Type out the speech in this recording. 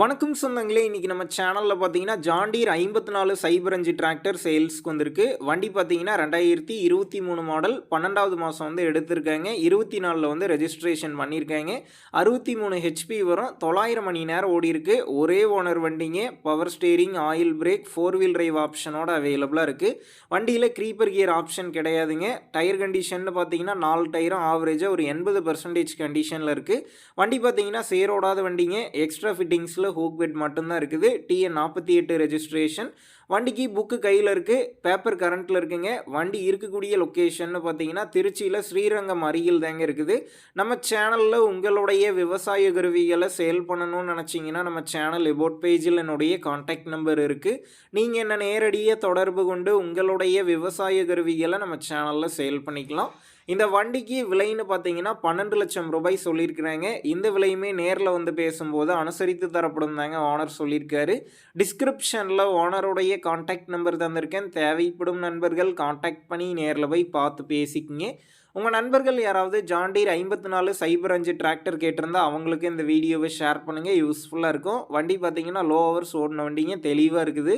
வணக்கம் சொந்தங்களே! இன்னைக்கு நம்ம சேனல்ல பார்த்தீங்கன்னா, ஜான் டீர் 5405 டிராக்டர் சேல்ஸ்க்கு வந்திருக்கு. வண்டி பார்த்தீங்கன்னா 2023 மாடல் 12வது மாசம் வந்து எடுத்திருக்காங்க. 24ல வந்து ரெஜிஸ்ட்ரேஷன் பண்ணியிருக்காங்க. 63 ஹெச்பி வரும். 900 மணி நேரம் ஓடியிருக்கு. ஒரே ஓனர் வண்டிங்க. Power steering, oil brake, 4 wheel drive ஆப்ஷனோட அவைலபிளா இருக்கு. வண்டியில க்ரீப்பர் கியர் ஆப்ஷன் கிடையாதுங்க. டயர் கண்டிஷன்னு பார்த்தீங்கன்னா 4 டயரும் ஆவரேஜா ஒரு 80% கண்டிஷன்ல இருக்கு. வண்டி பார்த்தீங்கன்னா சேரோடாத வண்டிங்க. எக்ஸ்ட்ரா ஃபிட்டிங்ஸ்ல ஹூக் பெட் மட்டும்தான் இருக்குது. TN 48 registration. வண்டிக்கு புக்கு கையில் இருக்குது. பேப்பர் கரண்ட்டில் இருக்குங்க. வண்டி இருக்கக்கூடிய லொக்கேஷன் பார்த்தீங்கன்னா திருச்சியில் ஸ்ரீரங்கம் அருகில் தாங்க இருக்குது. நம்ம சேனலில் உங்களுடைய விவசாய கருவிகளை சேல் பண்ணணும்னு நினச்சிங்கன்னா நம்ம சேனல் எபோட் பேஜில் என்னுடைய கான்டாக்ட் நம்பர் இருக்குது. நீங்கள் என்ன நேரடியாக தொடர்பு கொண்டு உங்களுடைய விவசாய கருவிகளை நம்ம சேனலில் சேல் பண்ணிக்கலாம். இந்த வண்டிக்கு விலைன்னு பார்த்தீங்கன்னா 12 லட்சம் ரூபாய் சொல்லியிருக்கிறாங்க. இந்த விலையுமே நேரில் வந்து பேசும்போது அனுசரித்து தரப்படும் தாங்க ஓனர் சொல்லியிருக்காரு. டிஸ்கிரிப்ஷனில் ஓனருடைய கான்டாக்ட் நம்பர் தந்திருக்கேன். தேவைப்படும் நண்பர்கள் கான்டாக்ட் பண்ணி நேரில் போய் பார்த்து பேசிக்கிங்க. உங்கள் நண்பர்கள் யாராவது ஜான் டீர் 5405 டிராக்டர் கேட்டிருந்தா அவங்களுக்கு இந்த வீடியோவை ஷேர் பண்ணுங்கள். யூஸ்ஃபுல்லாக இருக்கும். வண்டி பார்த்தீங்கன்னா லோ ஹவர்ஸ் ஓடின வண்டிங்க, தெளிவாக இருக்குது.